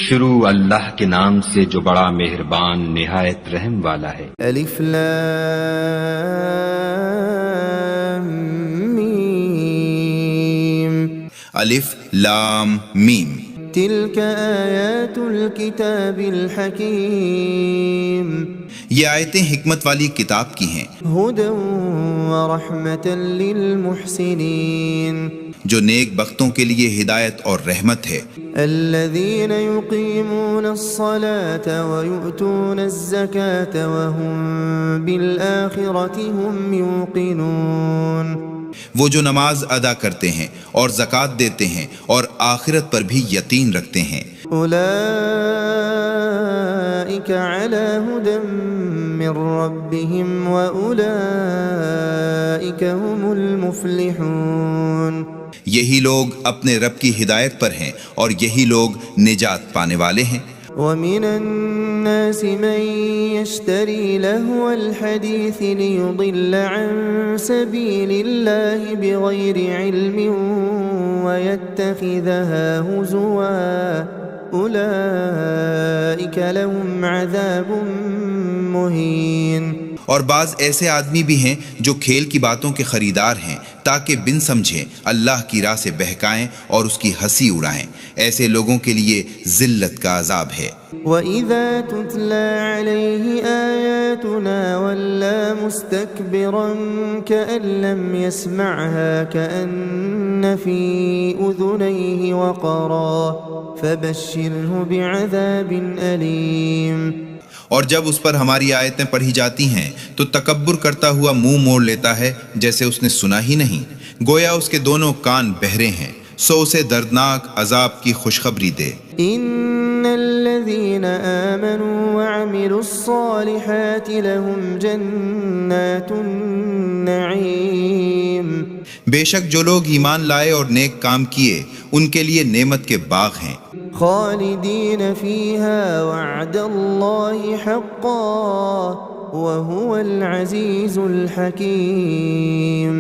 شروع اللہ کے نام سے جو بڑا مہربان نہایت رحم والا ہے۔ الف لام میم الف لام میم تلك آیات الکتاب الحکیم یہ آیتیں حکمت والی کتاب کی ہیں، ہدی ورحمۃ للمحسنین جو نیک بختوں کے لیے ہدایت اور رحمت ہے۔ الذین یقیمون الصلاة ویؤتون الزکاة وهم بالآخرة هم یوقنون وہ جو نماز ادا کرتے ہیں اور زکوٰۃ دیتے ہیں اور آخرت پر بھی یقین رکھتے ہیں۔ اولئک علی ھدی من ربهم واولئک هم المفلحون یہی لوگ اپنے رب کی ہدایت پر ہیں اور یہی لوگ نجات پانے والے ہیں۔ ومن الناس من يشتري لهو الحديث ليضل عن سبيل الله بغير علم ويتخذها هزوا أولئك لهم عذاب مهين اور بعض ایسے آدمی بھی ہیں جو کھیل کی باتوں کے خریدار ہیں تاکہ بن سمجھیں اللہ کی راہ سے بہکائیں اور اس کی ہنسی اڑائیں، ایسے لوگوں کے لیے ذلت کا عذاب ہے۔ وَإِذَا تُتْلَى عَلَيْهِ آيَاتُنَا وَلَّى مُسْتَكْبِرًا كَأَن لَّمْ يَسْمَعْهَا كَأَنَّ فِي أُذُنَيْهِ وَقْرًا فَبَشِّرْهُ بِعَذَابٍ أَلِيمٍ اور جب اس پر ہماری آیتیں پڑھی جاتی ہیں تو تکبر کرتا ہوا منہ موڑ لیتا ہے جیسے اس نے سنا ہی نہیں، گویا اس کے دونوں کان بہرے ہیں، سو اسے دردناک عذاب کی خوشخبری دے۔ ان الذين آمنوا وعملوا الصالحات لهم جنات النعيم بے شک جو لوگ ایمان لائے اور نیک کام کیے ان کے لیے نعمت کے باغ ہیں، خالدین فیها وعد اللہ حقا وهو العزیز الحکیم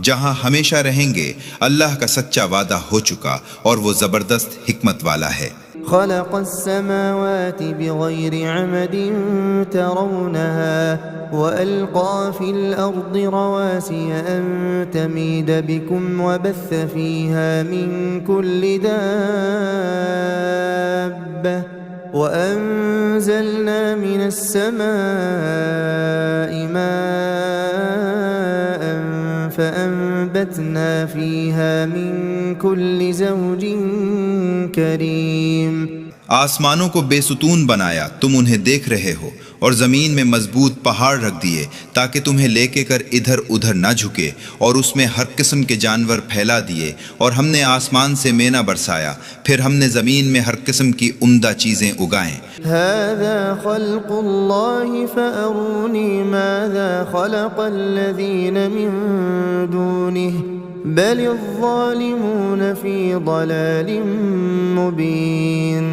جہاں ہمیشہ رہیں گے، اللہ کا سچا وعدہ ہو چکا اور وہ زبردست حکمت والا ہے۔ خلق السماوات بغير عمد ترونها وألقى في الأرض رواسي أن تميد بكم وبث فيها من كل دابة وأنزلنا من السماء ماء فأنبتنا فيها من كل زوج کریم آسمانوں کو بے ستون بنایا، تم انہیں دیکھ رہے ہو، اور زمین میں مضبوط پہاڑ رکھ دیے تاکہ تمہیں لے کے کر ادھر ادھر نہ جھکے، اور اس میں ہر قسم کے جانور پھیلا دیے، اور ہم نے آسمان سے مینا برسایا، پھر ہم نے زمین میں ہر قسم کی عمدہ چیزیں اگائیں۔ هذا خلق اللہ فأرونی ماذا خلق الذین من دونه بل الظالمون فی ضلال مبین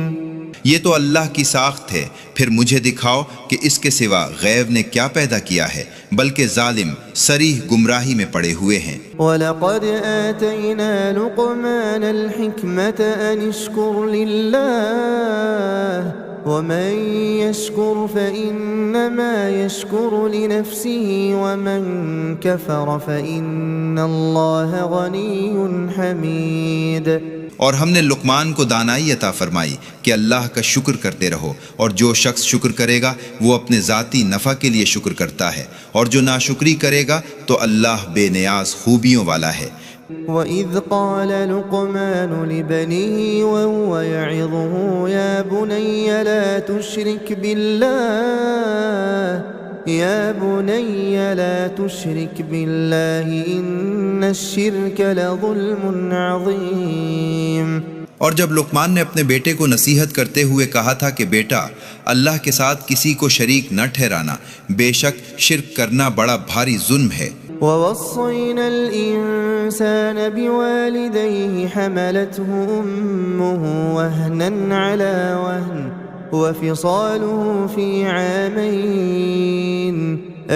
یہ تو اللہ کی ساخت ہے، پھر مجھے دکھاؤ کہ اس کے سوا غیب نے کیا پیدا کیا ہے، بلکہ ظالم صریح گمراہی میں پڑے ہوئے ہیں۔ وَلَقَدْ آتَيْنَا لُقْمَانَ الْحِكْمَةَ أَنِ اشْكُرْ لِلَّهِ وَمَن يَشْكُرْ فَإِنَّمَا يَشْكُرُ لِنَفْسِهِ وَمَن كَفَرَ فَإِنَّ اللَّهَ غَنِيٌّ حَمِيدٌ اور ہم نے لقمان کو دانائی عطا فرمائی کہ اللہ کا شکر کرتے رہو، اور جو شخص شکر کرے گا وہ اپنے ذاتی نفع کے لیے شکر کرتا ہے، اور جو ناشکری کرے گا تو اللہ بے نیاز خوبیوں والا ہے۔ وَإِذْ قَالَ لُقْمَانُ لِبَنِيهِ وَهُوَ يَعِظُهُ يَا بُنَيَّ لَا تُشْرِكْ بِاللَّهِ يَا بُنَيَّ لَا تُشْرِكْ بِاللَّهِ إِنَّ الشِّرْكَ لَظُلْمٌ عَظِيمٌ اور جب لقمان نے اپنے بیٹے کو نصیحت کرتے ہوئے کہا تھا کہ بیٹا اللہ کے ساتھ کسی کو شریک نہ ٹھہرانا، بے شک شرک کرنا بڑا بھاری ظلم ہے۔ وَوَصَّيْنَا الْإِنسَانَ بِوَالِدَيْهِ حَمَلَتْهُ أُمُّهُ وَهْنًا عَلَى وَهْنٍ وَفِصَالُهُ فِي عَامَيْنِ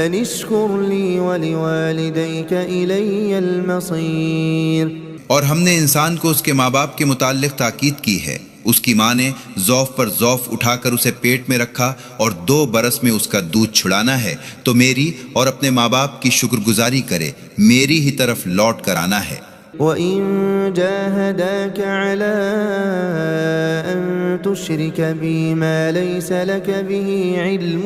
أَنِ اشْكُرْ لِي وَلِوَالِدَيْكَ إِلَيَّ الْمَصِيرُ اور ہم نے انسان کو اس کے ماں باپ کے متعلق تاکید کی ہے اس کی ماں نے ضعف پر ضعف اٹھا کر اسے پیٹ میں رکھا اور 2 برس میں اس کا دودھ چھڑانا ہے تو میری اور اپنے ماں باپ کی شکر گزاری کرے، میری ہی طرف لوٹ کر آنا ہے۔ وَإِن جَاهَدَاكَ عَلَىٰ أَن تُشْرِكَ بِي مَا لَيْسَ لَكَ بِهِ عِلْمٌ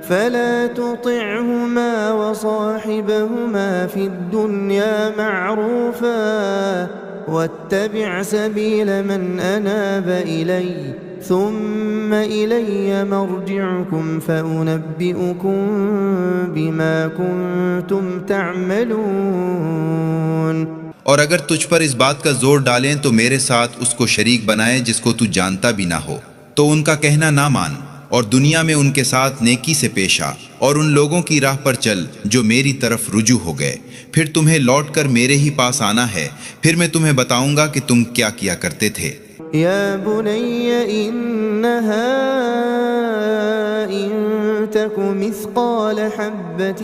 فَلَا تُطِعْهُمَا وَصَاحِبْهُمَا فِي الدُّنْيَا مَعْرُوفًا وَاتَّبِعْ سَبِيلَ مَنْ أَنَابَ إِلَيَّ ثُمَّ إِلَيَّ مَرْجِعُكُمْ فَأُنَبِّئُكُم بِمَا كُنتُمْ تَعْمَلُونَ۔ اور اگر تجھ پر اس بات کا زور ڈالیں تو میرے ساتھ اس کو شریک بنائے جس کو تو جانتا بھی نہ ہو، تو ان کا کہنا نہ مان، اور دنیا میں ان کے ساتھ نیکی سے پیش آ، اور ان لوگوں کی راہ پر چل جو میری طرف رجوع ہو گئے، پھر تمہیں لوٹ کر میرے ہی پاس آنا ہے، پھر میں تمہیں بتاؤں گا کہ تم کیا کیا کرتے تھے۔ يا بني إنها إن تك مثقال حبة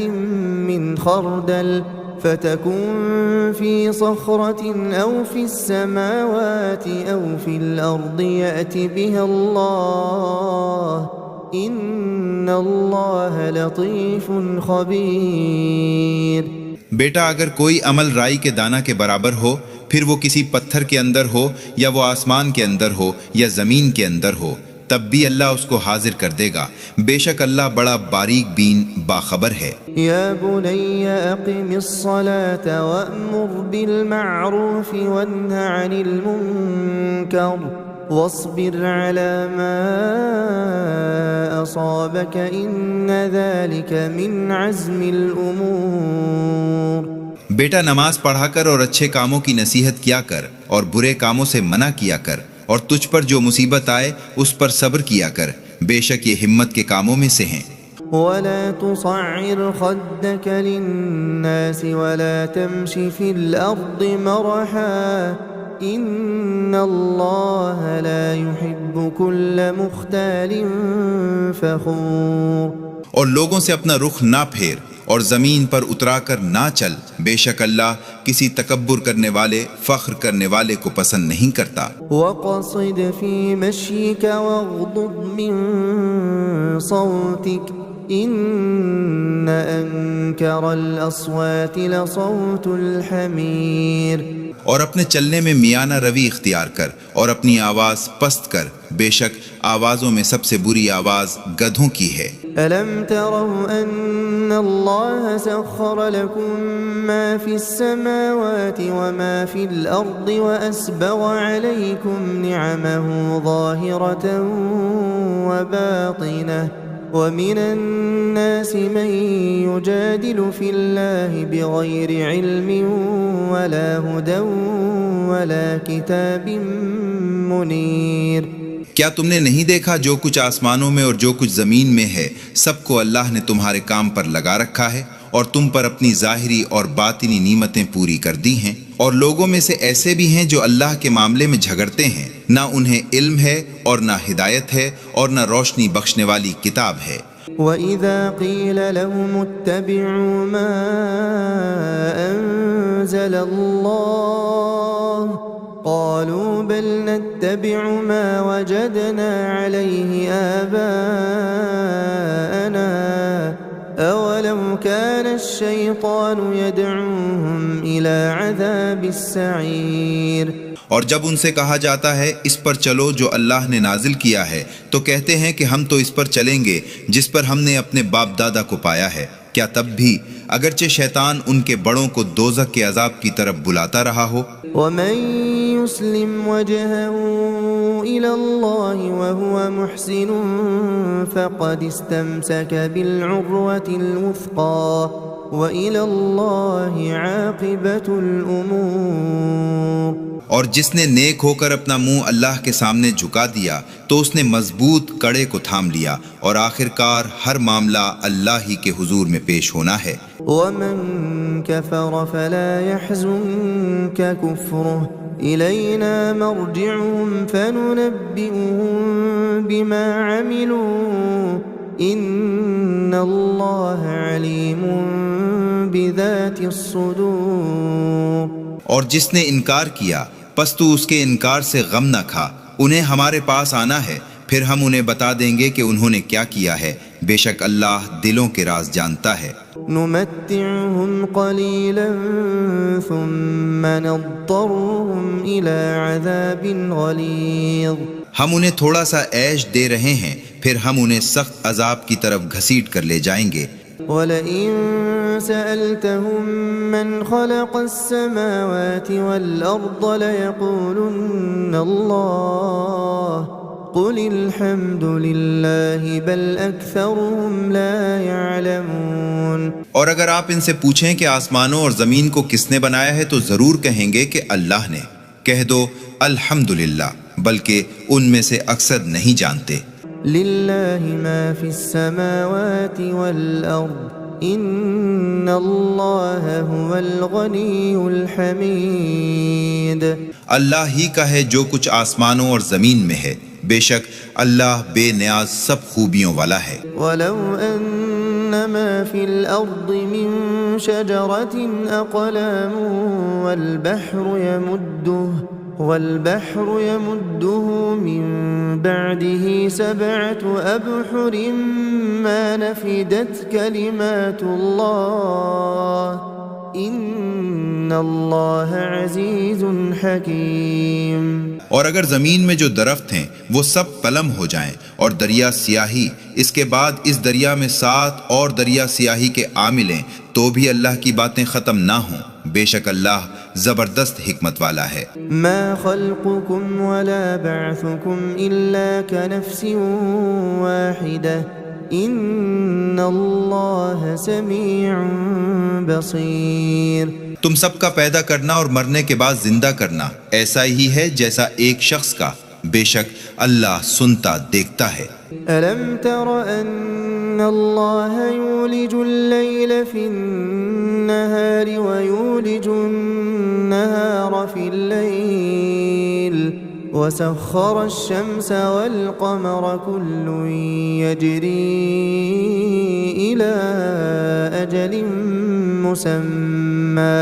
من خردل فتكن في صخرة أو في السماوات أو في الأرض يأت بها الله إن الله لطيف خبير۔ بیٹا اگر کوئی عمل رائی کے دانہ کے برابر ہو، پھر وہ کسی پتھر کے اندر ہو یا وہ آسمان کے اندر ہو یا زمین کے اندر ہو، تب بھی اللہ اس کو حاضر کر دے گا، بے شک اللہ بڑا باریک بین باخبر ہے۔ یا بنی اقم الصلاة وأمر بالمعروف وانہ عن المنکر واصبر على ما أصابك إن ذلك من عزم الأمور۔ بیٹا نماز پڑھا کر اور اچھے کاموں کی نصیحت کیا کر اور برے کاموں سے منع کیا کر، اور تجھ پر جو مصیبت آئے اس پر صبر کیا کر، بے شک یہ ہمت کے کاموں میں سے ہیں۔ ولا تصعر خدك للناس ولا تمش في الأرض مرحا إن الله لا يحب كل مختال فخور۔ اور لوگوں سے اپنا رخ نہ پھیر اور زمین پر اترا کر نہ چل، بے شک اللہ کسی تکبر کرنے والے، فخر کرنے والے کو پسند نہیں کرتا۔ وَقَصِدْ فِي مَشْيِكَ وَاغْضُضْ مِن صَوْتِكَ إِنَّ أَنكَرَ الْأَصْوَاتِ لَصَوْتُ الْحَمِيرِ۔ اور اپنے چلنے میں میانہ روی اختیار کر اور اپنی آواز پست کر، بے شک آوازوں میں سب سے بری آواز گدھوں کی ہے۔ أَلَمْ تَرَوْا أَنَّ اللَّهَ سَخَّرَ لَكُم مَّا فِي السَّمَاوَاتِ وَمَا فِي الْأَرْضِ وَأَسْبَغَ عَلَيْكُمْ نِعَمَهُ ظَاهِرَةً وَبَاطِنَةً وَمِنَ النَّاسِ مَن يُجَادِلُ فِي اللَّهِ بِغَيْرِ عِلْمٍ وَلَا هُدًى وَلَا كِتَابٍ مُنِيرٍ۔ کیا تم نے نہیں دیکھا جو کچھ آسمانوں میں اور جو کچھ زمین میں ہے، سب کو اللہ نے تمہارے کام پر لگا رکھا ہے، اور تم پر اپنی ظاہری اور باطنی نعمتیں پوری کر دی ہیں، اور لوگوں میں سے ایسے بھی ہیں جو اللہ کے معاملے میں جھگڑتے ہیں، نہ انہیں علم ہے اور نہ ہدایت ہے اور نہ روشنی بخشنے والی کتاب ہے۔ وَإِذَا قِيلَ لَهُمُ اتَّبِعُوا مَا أَنزَلَ اللَّهُ قَالُوا بَلْ نَتَّبِعُ مَا وَجَدْنَا عَلَيْهِ آبَاءَنَا أَوَلَوْ كَانَ الشَّيْطَانُ يَدْعُوهُمْ إِلَى عَذَابِ السَّعِيرِ۔ اور جب ان سے کہا جاتا ہے اس پر چلو جو اللہ نے نازل کیا ہے، تو کہتے ہیں کہ ہم تو اس پر چلیں گے جس پر ہم نے اپنے باپ دادا کو پایا ہے، کیا تب بھی اگرچہ شیطان ان کے بڑوں کو دوزخ کے عذاب کی طرف بلاتا رہا ہو؟ وَمَن يُسْلِمْ وَجْهَهُ إِلَى اللَّهِ وَهُوَ مُحْسِنٌ فَقَدِ اسْتَمْسَكَ بِالْعُرْوَةِ الْوُثْقَى وَإِلَى اللَّهِ عَاقِبَةُ الْأُمُورِ۔ اور جس نے نیک ہو کر اپنا منہ اللہ کے سامنے جھکا دیا تو اس نے مضبوط کڑے کو تھام لیا، اور آخر کار ہر معاملہ اللہ ہی کے حضور میں پیش ہونا ہے۔ وَمَن كَفَرَ فَلَا يَحْزُنكَ كُفْرُهُ إِلَيْنَا مَرْجِعُهُمْ فَنُنَبِّئُهُم بِمَا عَمِلُوا إِنَّ اللَّهَ عَلِيمٌ بِذَاتِ الصُّدُورِ۔ اور جس نے انکار کیا پس تو اس کے انکار سے غم نہ کھا، انہیں ہمارے پاس آنا ہے، پھر ہم انہیں بتا دیں گے کہ انہوں نے کیا کیا ہے، بے شک اللہ دلوں کے راز جانتا ہے۔ نمتعهم قليلا ثم نضطرهم إلى عذاب غليظ۔ ہم انہیں تھوڑا سا عیش دے رہے ہیں، پھر ہم انہیں سخت عذاب کی طرف گھسیٹ کر لے جائیں گے۔ وَلَئِن سَأَلْتَهُم مَّنْ خَلَقَ السَّمَاوَاتِ وَالْأَرْضَ لَيَقُولُنَّ اللَّهُ قُلِ الْحَمْدُ لِلَّهِ بَلْ أَكْثَرُهُمْ لَا يَعْلَمُونَ۔ اور اگر آپ ان سے پوچھیں کہ آسمانوں اور زمین کو کس نے بنایا ہے تو ضرور کہیں گے کہ اللہ نے۔ کہہ دو الحمدللہ، بلکہ ان میں سے اکثر نہیں جانتے۔ لِلَّهِ مَا فِي السَّمَاوَاتِ وَالْأَرْضِ إِنَّ اللَّهَ هُوَ الْغَنِيُّ الْحَمِيدُ۔ اللہ ہی کا ہے جو کچھ آسمانوں اور زمین میں ہے، بے شک اللہ بے نیاز سب خوبیوں والا ہے۔ وَلَوْ أَنَّ مَا فِي الْأَرْضِ مِن شَجَرَةٍ أَقْلَامٌ وَالْبَحْرُ يَمُدُّهُ مِن بَعْدِهِ 7 أَبْحُرٍ مَا نَفِدَتْ كَلِمَاتُ اللَّهِ إِنَّ اللَّهَ عَزِيزٌ حَكِيمٌ۔ اور اگر زمین میں جو درخت ہیں وہ سب قلم ہو جائیں اور دریا سیاہی، اس کے بعد اس دریا میں 7 اور دریا سیاہی کے آ ملیں تو بھی اللہ کی باتیں ختم نہ ہوں، بے شک اللہ زبردست حکمت والا ہے۔ ما خلقكم ولا بعثكم إلا كنفس واحدة إن الله سميع بصير۔ تم سب کا پیدا کرنا اور مرنے کے بعد زندہ کرنا ایسا ہی ہے جیسا ایک شخص کا، بے شک اللہ سنتا دیکھتا ہے۔ ألم تر أن الله يولج الليل في النهار ويولج النهار في الليل وسخر الشمس والقمر كل يجري إلى أجل مسمى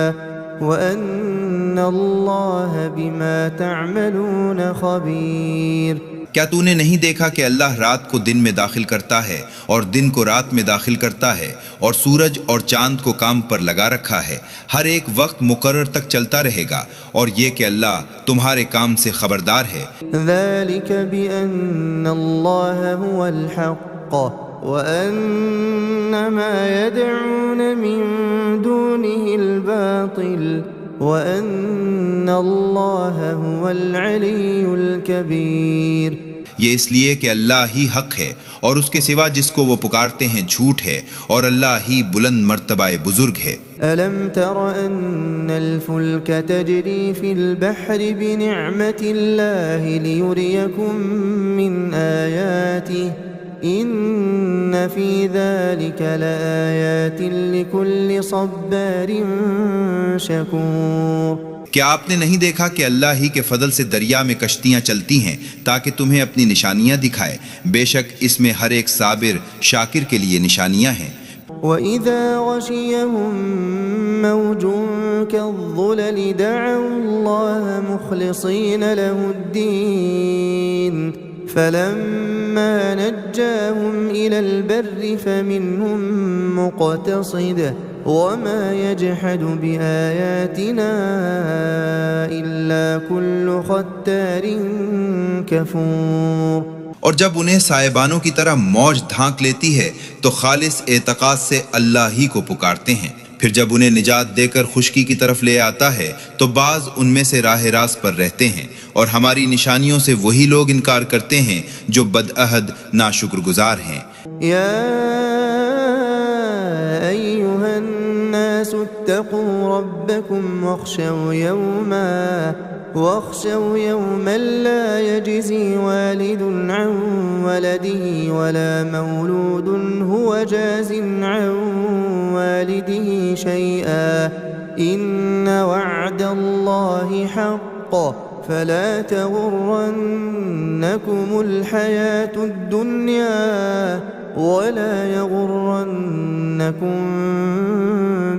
وأن الله بما تعملون خبير۔ کیا تو نے نہیں دیکھا کہ اللہ رات کو دن میں داخل کرتا ہے اور دن کو رات میں داخل کرتا ہے، اور سورج اور چاند کو کام پر لگا رکھا ہے، ہر ایک وقت مقرر تک چلتا رہے گا، اور یہ کہ اللہ تمہارے کام سے خبردار ہے۔ ذلك بأن الله هو الحق وأن ما يدعون من دونه الباطل وأن الله هو العلي الكبير۔ یہ اس لیے کہ اللہ ہی حق ہے اور اس کے سوا جس کو وہ پکارتے ہیں جھوٹ ہے، اور اللہ ہی بلند مرتبہ بزرگ ہے۔ ألم تر أن الفلك تجري في البحر بنعمة الله ليريكم من آياته إن في ذلك لآيات لكل صبار شكور۔ کیا آپ نے نہیں دیکھا کہ اللہ ہی کے فضل سے دریا میں کشتیاں چلتی ہیں تاکہ تمہیں اپنی نشانیاں دکھائے، بے شک اس میں ہر ایک صابر شاکر کے لیے نشانیاں ہیں۔ وَإِذَا غَشِيَهُم مَّوْجٌ كَالظُّلَلِ دَعَوُا اللَّهَ مُخْلِصِينَ لَهُ الدِّينَ فَلَمَّا نَجَّاهُمْ إِلَى الْبَرِّ فَمِنْهُم مُّقْتَصِدٌ وَمَا يَجْحَدُ بِآيَاتِنَا إِلَّا كُلُّ خَتَّارٍ كَفُورٍ۔ اور جب انہیں سائبانوں کی طرح موج دھانک لیتی ہے تو خالص اعتقاد سے اللہ ہی کو پکارتے ہیں، پھر جب انہیں نجات دے کر خشکی کی طرف لے آتا ہے تو بعض ان میں سے راہ راست پر رہتے ہیں، اور ہماری نشانیوں سے وہی لوگ انکار کرتے ہیں جو بدعہد ناشکر گزار ہیں۔ یا ایھا الناس اتقوا ربکم واخشوا يوما لا يجزي والد عن ولده ولا مولود هو جاز عن والده شيئا إن وعد الله حق فلا تغرنكم الحياة الدنيا ولا يغرنكم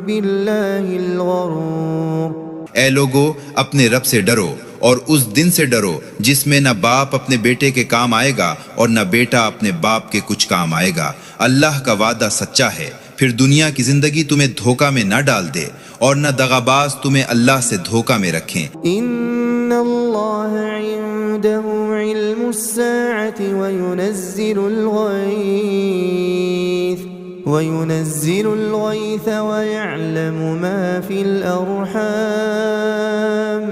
بالله الغرور۔ اے لوگو، اپنے رب سے ڈرو اور اس دن سے ڈرو جس میں نہ باپ اپنے بیٹے کے کام آئے گا اور نہ بیٹا اپنے باپ کے کچھ کام آئے گا۔ اللہ کا وعدہ سچا ہے، پھر دنیا کی زندگی تمہیں دھوکہ میں نہ ڈال دے اور نہ دغاباز تمہیں اللہ سے دھوکہ میں رکھیں۔ ان اللہ عنده علم الساعة وينزل الغيث ويعلم ما في الأرحام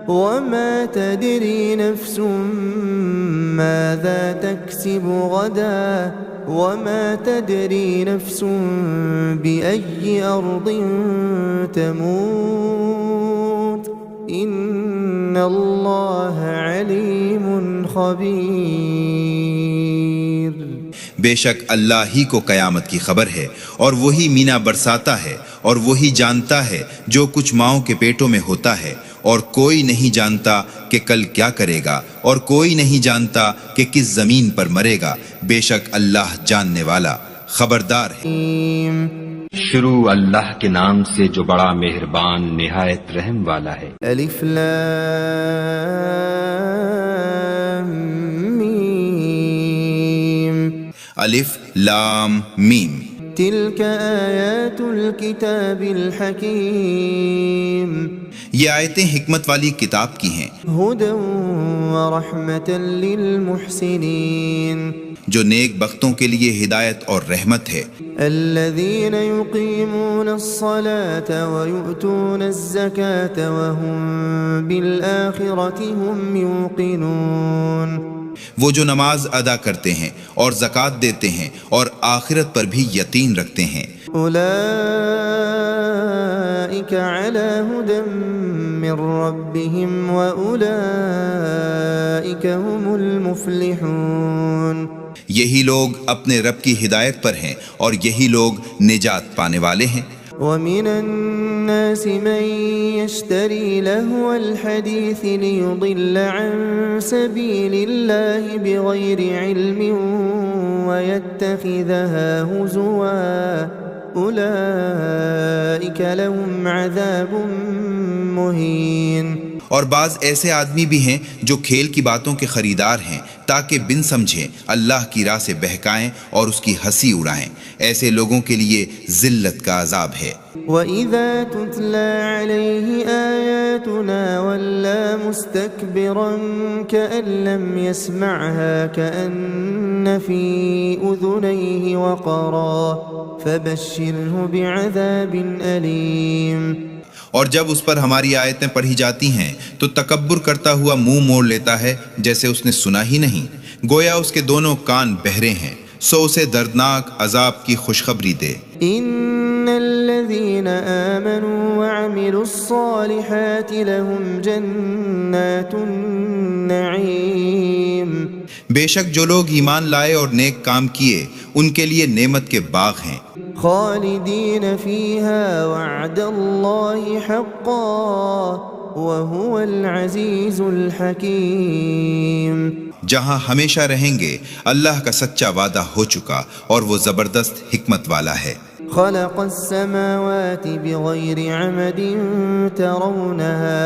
وما تدري نفس ماذا تكسب غدا وما تدري نفس بأي أرض تموت إن الله عليم خبير۔ بے شک اللہ ہی کو قیامت کی خبر ہے، اور وہی مینا برساتا ہے، اور وہی جانتا ہے جو کچھ ماؤں کے پیٹوں میں ہوتا ہے، اور کوئی نہیں جانتا کہ کل کیا کرے گا، اور کوئی نہیں جانتا کہ کس زمین پر مرے گا۔ بے شک اللہ جاننے والا خبردار ہے۔ شروع اللہ کے نام سے جو بڑا مہربان نہایت رحم والا ہے۔ الف لام میم۔ الف لام میم۔ تلك آیات الکتاب الحکیم۔ یہ آیتیں حکمت والی کتاب کی ہیں، ہدی ورحمۃ للمحسنین، جو نیک بختوں کے لیے ہدایت اور رحمت ہے۔ الذین یقیمون الصلاة ویؤتون الزکاة وهم بالآخرة هم یوقنون، وہ جو نماز ادا کرتے ہیں اور زکوٰۃ دیتے ہیں اور آخرت پر بھی یقین رکھتے ہیں۔ اولئک علی ھدی من ربهم واولئک هم المفلحون، یہی لوگ اپنے رب کی ہدایت پر ہیں اور یہی لوگ نجات پانے والے ہیں۔ ومن الناس من يشتري لهو الحديث ليضل عن سبيل الله بغير علم ويتخذها هزوا أولئك لهم عذاب مهين۔ اور بعض ایسے آدمی بھی ہیں جو کھیل کی باتوں کے خریدار ہیں تاکہ بن سمجھیں اللہ کی راہ سے بہکائیں اور اس کی ہنسی اڑائیں، ایسے لوگوں کے لیے ذلت کا عذاب ہے۔ وَإِذَا تُتْلَى عَلَيْهِ آيَاتُنَا وَلَّى مُسْتَكْبِرًا كَأَن لَّمْ يَسْمَعْهَا كَأَنَّ فِي أُذُنَيْهِ وَقْرًا فَبَشِّرْهُ بِعَذَابٍ أَلِيمٍ۔ اور جب اس پر ہماری آیتیں پڑھی جاتی ہیں تو تکبر کرتا ہوا منہ موڑ لیتا ہے جیسے اس نے سنا ہی نہیں، گویا اس کے دونوں کان بہرے ہیں، سو اسے دردناک عذاب کی خوشخبری دے۔ ان الذين آمنوا وعملوا الصالحات لهم جنات النعيم، بے شک جو لوگ ایمان لائے اور نیک کام کیے ان کے لیے نعمت کے باغ ہیں، خالدین فیہا وعد اللہ حقا وهو العزیز الحکیم، جہاں ہمیشہ رہیں گے، اللہ کا سچا وعدہ ہو چکا اور وہ زبردست حکمت والا ہے۔ خلق السماوات بغير عمد ترونها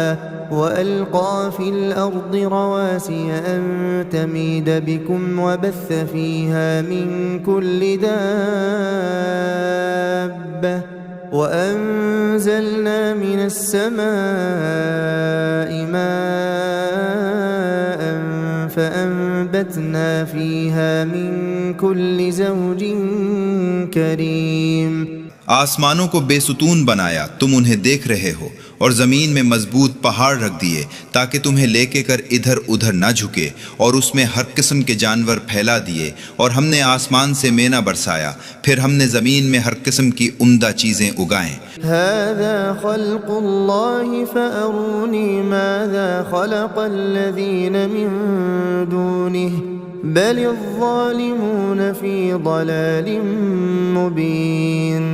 وألقى في الأرض رواسي أن تميد بكم وبث فيها من كل دابة وأنزلنا من السماء ماء فأنبتنا فيها من كل زوج کریم۔ آسمانوں کو بے ستون بنایا، تم انہیں دیکھ رہے ہو، اور زمین میں مضبوط پہاڑ رکھ دیے تاکہ تمہیں لے کے کر ادھر ادھر نہ جھکے، اور اس میں ہر قسم کے جانور پھیلا دیے، اور ہم نے آسمان سے مینا برسایا، پھر ہم نے زمین میں ہر قسم کی عمدہ چیزیں اگائیں۔ هذا خلق اللہ فأرونی ماذا خلق الذین من دونہ بل الظالمون فی ضلال مبین۔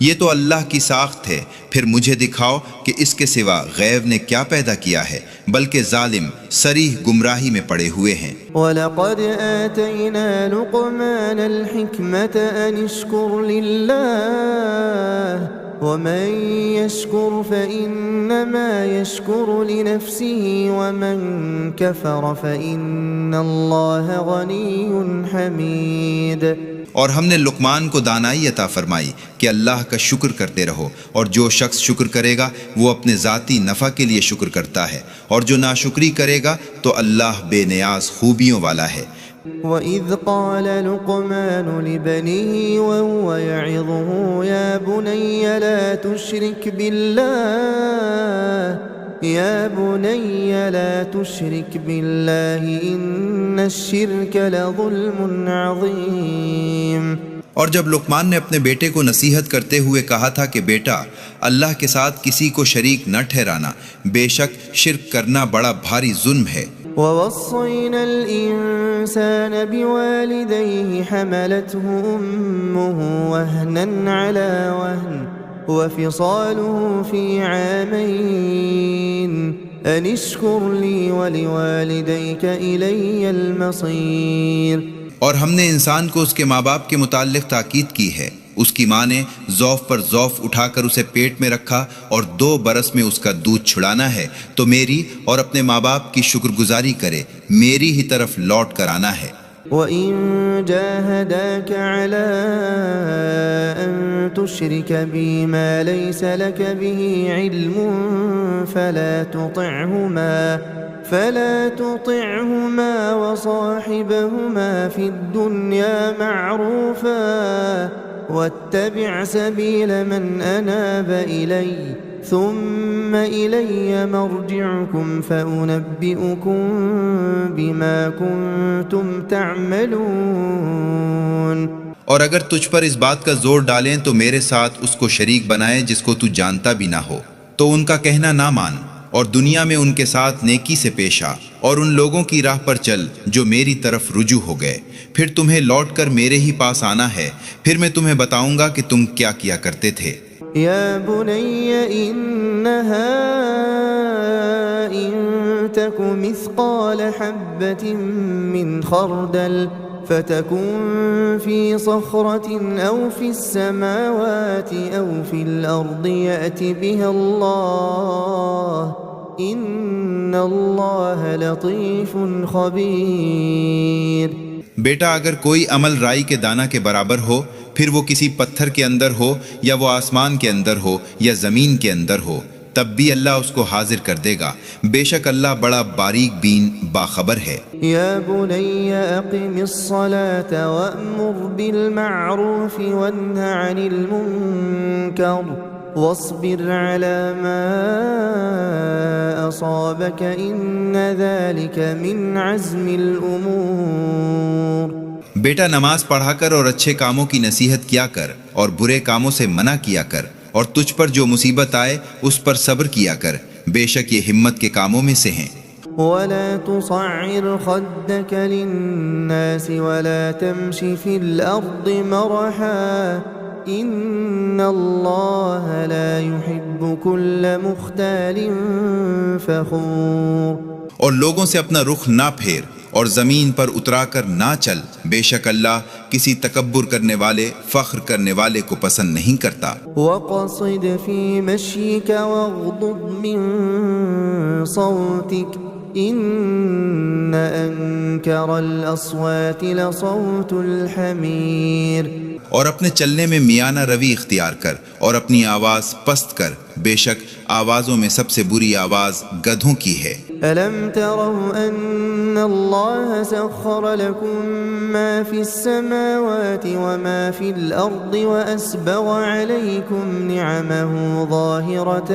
یہ تو اللہ کی ساخت ہے، پھر مجھے دکھاؤ کہ اس کے سوا غیب نے کیا پیدا کیا ہے، بلکہ ظالم صریح گمراہی میں پڑے ہوئے ہیں۔ وَلَقَدْ آتَيْنَا لُقْمَانَ الْحِكْمَةَ أَنِ اشْكُرْ لِلَّهِ ومن يشكر فإنما يشكر لنفسه ومن كفر فإن الله غني حميد۔ اور ہم نے لقمان کو دانائی عطا فرمائی کہ اللہ کا شکر کرتے رہو، اور جو شخص شکر کرے گا وہ اپنے ذاتی نفع کے لیے شکر کرتا ہے، اور جو ناشکری کرے گا تو اللہ بے نیاز خوبیوں والا ہے۔ وَإِذْ قَالَ لُقْمَانُ لِبَنِيهِ وَهُوَ يَعِظُهُ يَا بُنَيَّ لَا تُشْرِكْ بِاللَّهِ إِنَّ الشِّرْكَ لَظُلْمٌ عَظِيمٌ۔ اور جب لقمان نے اپنے بیٹے کو نصیحت کرتے ہوئے کہا تھا کہ بیٹا اللہ کے ساتھ کسی کو شریک نہ ٹھہرانا، بے شک شرک کرنا بڑا بھاری ظلم ہے۔ وَوَصَّيْنَا الْإِنسَانَ بِوَالِدَيْهِ حَمَلَتْهُ أُمُّهُ وَهْنًا عَلَى وَهْنٍ وَفِصَالُهُ فِي عَامَيْنِ أَنِ اشْكُرْ لِي وَلِوَالِدَيْكَ إِلَيَّ الْمَصِيرُ۔ اور ہم نے انسان کو اس کے ماں باپ کے متعلق تاکید کی ہے۔ اس کی ماں نے ضعف پر ضعف اٹھا کر اسے پیٹ میں رکھا، اور 2 برس میں اس کا دودھ چھڑانا ہے، تو میری اور اپنے ماں باپ کی شکر گزاری کرے، میری ہی طرف لوٹ کر آنا ہے۔ وَإِن جَاهَدَاكَ عَلَىٰ أَن تُشْرِكَ بِي مَا لَيْسَ لَكَ بِهِ عِلْمٌ فَلَا تُطِعْهُمَا وَصَاحِبْهُمَا فِي الدُّنْيَا مَعْرُوفًا وَاتَّبِعْ سَبِيلَ مَنْ أَنَابَ إِلَيَّ ثُمَّ إِلَيَّ مَرْجِعُكُمْ فَأُنَبِّئُكُمْ بِمَا كُنْتُمْ تَعْمَلُونَ۔ اور اگر تجھ پر اس بات کا زور ڈالیں تو میرے ساتھ اس کو شریک بنائے جس کو تو جانتا بھی نہ ہو، تو ان کا کہنا نہ مان، اور دنیا میں ان کے ساتھ نیکی سے پیش آ، اور ان لوگوں کی راہ پر چل جو میری طرف رجوع ہو گئے، پھر تمہیں لوٹ کر میرے ہی پاس آنا ہے، پھر میں تمہیں بتاؤں گا کہ تم کیا کیا کرتے تھے۔ یا بنی انہا ان تک مثقال حبۃ من خردل فتكن في صخرة أو في السماوات أو في الأرض يأت بها الله إن الله لطيف خبير۔ بیٹا اگر کوئی عمل رائی کے دانہ کے برابر ہو، پھر وہ کسی پتھر کے اندر ہو یا وہ آسمان کے اندر ہو یا زمین کے اندر ہو، تب بھی اللہ اس کو حاضر کر دے گا، بے شک اللہ بڑا باریک بین باخبر ہے۔ یا بنی اقم الصلاة وأمر بالمعروف وانہ عن المنکر واصبر على ما أصابك إن ذلك من عزم الأمور۔ بیٹا نماز پڑھا کر اور اچھے کاموں کی نصیحت کیا کر، اور برے کاموں سے منع کیا کر، اور تجھ پر جو مصیبت آئے اس پر صبر کیا کر، بے شک یہ ہمت کے کاموں میں سے ہیں۔ ولا تصعر خدك للناس ولا تمش في الأرض مرحا إن الله لا يحب كل مختال فخور۔ اور لوگوں سے اپنا رخ نہ پھیر اور زمین پر اترا کر نہ چل، بے شک اللہ کسی تکبر کرنے والے، فخر کرنے والے کو پسند نہیں کرتا۔ وَقَصِدْ فِي مَشْيِكَ وَاغْضُضْ مِن صَوْتِكَ إِنَّ أَنكَرَ الْأَصْوَاتِ لَصَوْتُ الْحَمِيرِ۔ اور اپنے چلنے میں میانہ روی اختیار کر اور اپنی آواز پست کر، بے شک آوازوں میں سب سے بری آواز گدھوں کی ہے۔ أَلَمْ تَرَوْا أَنَّ اللَّهَ سَخَّرَ لَكُم مَّا فِي السَّمَاوَاتِ وَمَا فِي الْأَرْضِ وَأَسْبَغَ عَلَيْكُمْ نِعَمَهُ ظَاهِرَةً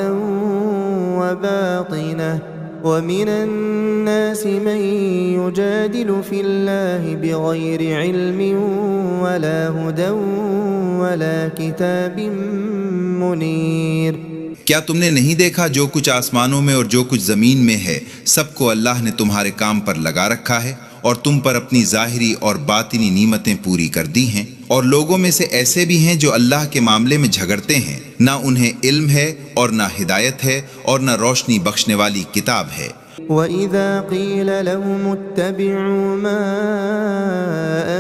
وَبَاطِنَةً وَمِنَ النَّاسِ مَن يُجَادِلُ فِي اللَّهِ بِغَيْرِ عِلْمٍ وَلَا هُدًى وَلَا كِتَابٍ مُنِيرٍ۔ کیا تم نے نہیں دیکھا جو کچھ آسمانوں میں اور جو کچھ زمین میں ہے، سب کو اللہ نے تمہارے کام پر لگا رکھا ہے، اور تم پر اپنی ظاہری اور باطنی نعمتیں پوری کر دی ہیں۔ اور لوگوں میں سے ایسے بھی ہیں جو اللہ کے معاملے میں جھگڑتے ہیں، نہ انہیں علم ہے اور نہ ہدایت ہے اور نہ روشنی بخشنے والی کتاب ہے۔ وَإِذَا قِيلَ لَهُمُ اتَّبِعُوا مَا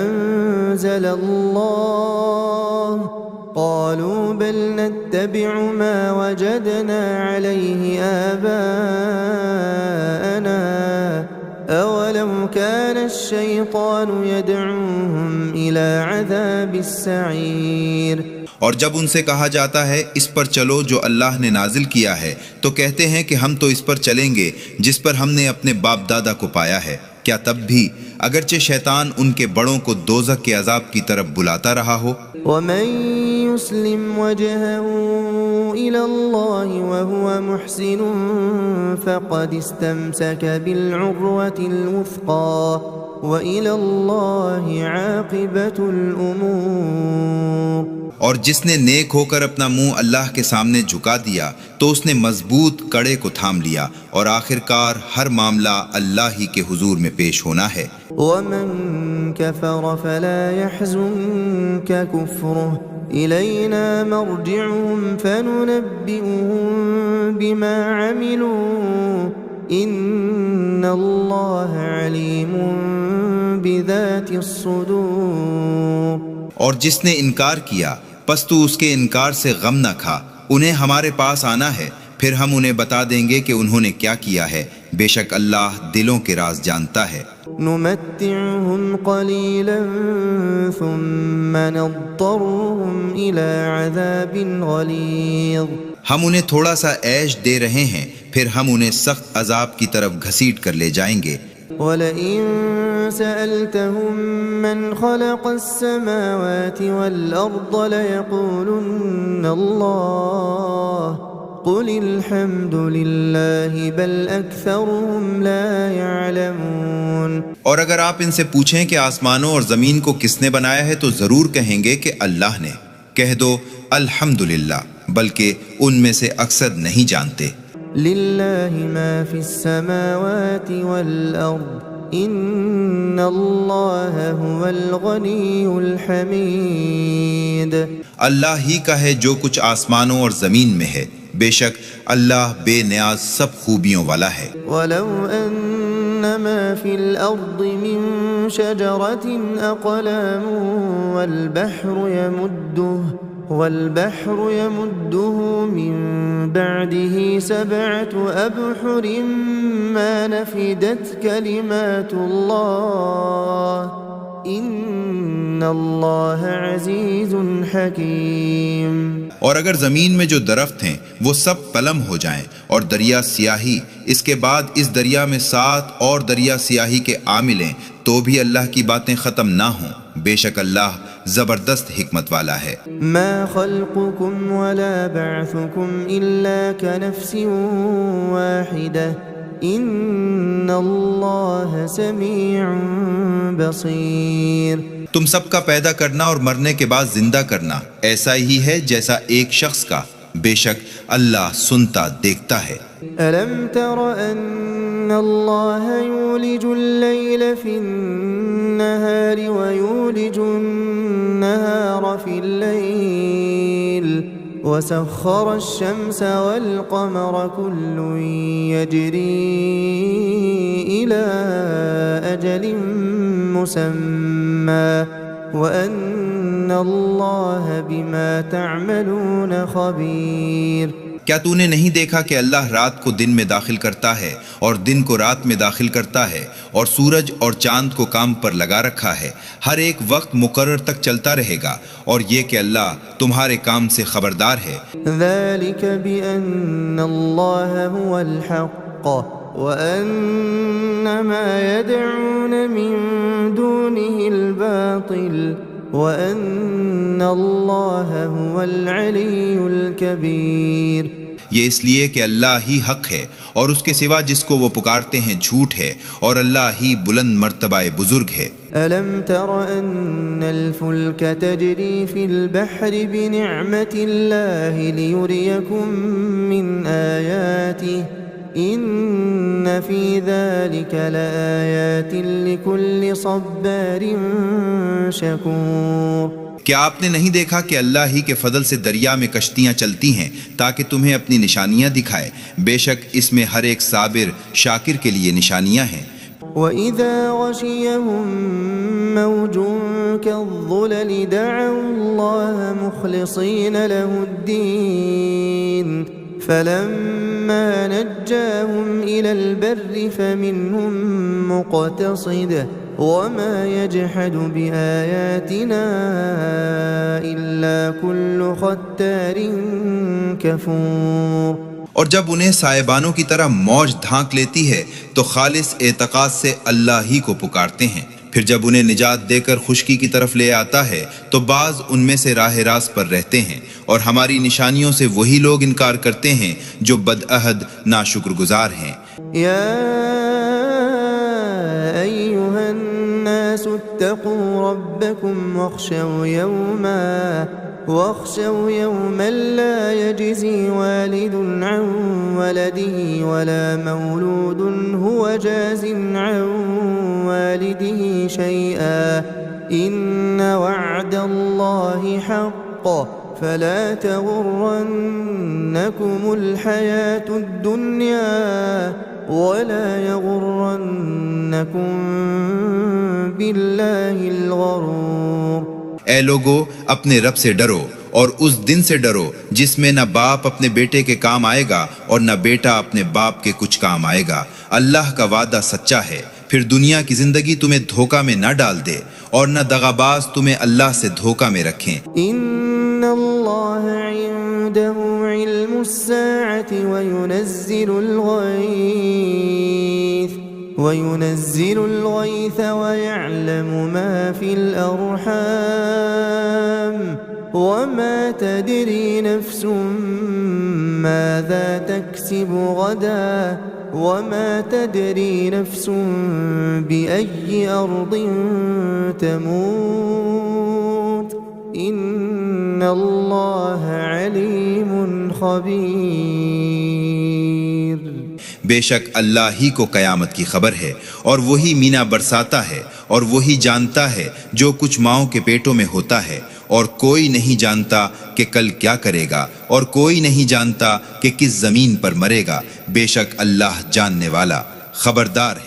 أَنزَلَ اللَّهُ قالوا بل نتبع ما وجدنا عليه آباءنا أولو كان الشيطان يدعوهم إلى عذاب السعير۔ اور جب ان سے کہا جاتا ہے اس پر چلو جو اللہ نے نازل کیا ہے تو کہتے ہیں کہ ہم تو اس پر چلیں گے جس پر ہم نے اپنے باپ دادا کو پایا ہے۔ کیا تب بھی اگرچہ شیطان ان کے بڑوں کو دوزخ کے عذاب کی طرف بلاتا رہا ہو؟ ومن يسلم وجهه إلى الله وهو محسن فقد استمسك بالعروة الوثقى وإلى الله عاقبة الأمور۔ اور جس نے نیک ہو کر اپنا منہ اللہ کے سامنے جھکا دیا تو اس نے مضبوط کڑے کو تھام لیا، اور آخرکار ہر معاملہ اللہ ہی کے حضور میں پیش ہونا ہے۔ ومن كفر فلا يحزنك كفره إلينا مرجعهم فننبئهم بما عملوا إن الله عليم بذات الصدور۔ اور جس نے انکار کیا پس تو اس کے انکار سے غم نہ کھا، انہیں ہمارے پاس آنا ہے، پھر ہم انہیں بتا دیں گے کہ انہوں نے کیا کیا ہے، بے شک اللہ دلوں کے راز جانتا ہے۔ نمتعهم قليلا ثم نضطرهم إلى عذاب غليظ۔ ہم انہیں تھوڑا سا عیش دے رہے ہیں، پھر ہم انہیں سخت عذاب کی طرف گھسیٹ کر لے جائیں گے۔ وَلَئِن سَأَلْتَهُم مَّنْ خَلَقَ السَّمَاوَاتِ وَالْأَرْضَ لَيَقُولُنَّ اللَّهُ قُلِ الْحَمْدُ لِلَّهِ بَلْ أَكْثَرُهُمْ لَا يَعْلَمُونَ۔ اور اگر آپ ان سے پوچھیں کہ آسمانوں اور زمین کو کس نے بنایا ہے تو ضرور کہیں گے کہ اللہ نے۔ کہہ دو الحمدللہ، بلکہ ان میں سے اکثر نہیں جانتے۔ لِلَّهِ مَا فِي السَّمَاوَاتِ وَالْأَرْضِ إِنَّ اللَّهَ هُوَ الْغَنِيُّ الْحَمِيدُ۔ اللہ ہی کا ہے جو کچھ آسمانوں اور زمین میں ہے، بے شک اللہ بے نیاز سب خوبیوں والا ہے۔ وَلَوْ أَنَّ مَا فِي الْأَرْضِ مِن شَجَرَةٍ أَقْلَامٌ وَالْبَحْرُ يَمُدُّهُ مِن بَعْدِهِ 7 أَبْحُرٍ مَا نَفِدَتْ كَلِمَاتُ اللَّهِ إِنَّ اللَّهَ عَزِيزٌ حَكِيمٌ۔ اور اگر زمین میں جو درخت ہیں وہ سب قلم ہو جائیں اور دریا سیاہی، اس کے بعد اس دریا میں 7 اور دریا سیاہی کے آ ملیں تو بھی اللہ کی باتیں ختم نہ ہوں، بے شک اللہ زبردست حکمت والا ہے۔ ما خلقكم ولا بعثكم إلا كنفس واحدة إن الله سميع بصير۔ تم سب کا پیدا کرنا اور مرنے کے بعد زندہ کرنا ایسا ہی ہے جیسا ایک شخص کا، بے شک اللہ سنتا دیکھتا ہے۔ ألم تر أن الله يولج الليل في النهار ويولج النهار في الليل وسخر الشمس والقمر كل يجري إلى أجل مسمى وأن الله بما تعملون خبير۔ کیا تو نے نہیں دیکھا کہ اللہ رات کو دن میں داخل کرتا ہے اور دن کو رات میں داخل کرتا ہے، اور سورج اور چاند کو کام پر لگا رکھا ہے، ہر ایک وقت مقرر تک چلتا رہے گا، اور یہ کہ اللہ تمہارے کام سے خبردار ہے۔ ذلك بأن الله هو الحق وأن ما يدعون من دونه الباطل وَأَنَّ اللَّهَ هُوَ الْعَلِيُّ الْكَبِيرُ۔ یہ اس لیے کہ اللہ ہی حق ہے اور اس کے سوا جس کو وہ پکارتے ہیں جھوٹ ہے، اور اللہ ہی بلند مرتبہ بزرگ ہے۔ أَلَمْ تَرَ أَنَّ الْفُلْكَ تَجْرِي فِي الْبَحْرِ بِنِعْمَةِ اللَّهِ لِيُرِيَكُم مِّنْ آيَاتِهِ إِنَّ فِي ذَلِكَ لَآيَاتٍ لِكُلِّ صَبَّارٍ شَكُورٍ۔ کیا آپ نے نہیں دیکھا کہ اللہ ہی کے فضل سے دریا میں کشتیاں چلتی ہیں تاکہ تمہیں اپنی نشانیاں دکھائے، بے شک اس میں ہر ایک صابر شاکر کے لیے نشانیاں ہیں۔ وَإِذَا غَشِيَهُم مَّوْجٌ كَالظُّلَلِ دَعَوُا اللَّهَ مُخْلِصِينَ لَهُ الدِّينَ فَلَمَّا نَجَّاهُمْ إِلَى الْبَرِّ فَمِنْهُم مُّقْتَصِدٌ وَمَا يَجْحَدُ بِآيَاتِنَا إِلَّا كُلُّ خَتَّارٍ كَفُورٍ۔ اور جب انہیں سائبانوں کی طرح موج دھانک لیتی ہے تو خالص اعتقاد سے اللہ ہی کو پکارتے ہیں، پھر جب انہیں نجات دے کر خشکی کی طرف لے آتا ہے تو بعض ان میں سے راہ راست پر رہتے ہیں، اور ہماری نشانیوں سے وہی لوگ انکار کرتے ہیں جو بدعہد ناشکر گزار ہیں۔ یا ایھا الناس اتقوا ربکم واخشوا يوما لا يجزي والد عن ولده ولا مولود هو جاز عن والده شيئا إن وعد الله حق فلا تغرنكم الحياة الدنيا ولا يغرنكم بالله الغرور۔ اے لوگو، اپنے رب سے ڈرو اور اس دن سے ڈرو جس میں نہ باپ اپنے بیٹے کے کام آئے گا اور نہ بیٹا اپنے باپ کے کچھ کام آئے گا۔ اللہ کا وعدہ سچا ہے، پھر دنیا کی زندگی تمہیں دھوکہ میں نہ ڈال دے اور نہ دغاباز تمہیں اللہ سے دھوکہ میں رکھیں۔ ان اللہ عنده علم الساعة وينزل الغيث ويعلم ما في الأرحام وما تدري نفس ماذا تكسب غدا وما تدري نفس بأي أرض تموت إن الله عليم خبير۔ بے شک اللہ ہی کو قیامت کی خبر ہے، اور وہی مینا برساتا ہے، اور وہی جانتا ہے جو کچھ ماؤں کے پیٹوں میں ہوتا ہے، اور کوئی نہیں جانتا کہ کل کیا کرے گا، اور کوئی نہیں جانتا کہ کس زمین پر مرے گا۔ بے شک اللہ جاننے والا خبردار ہے۔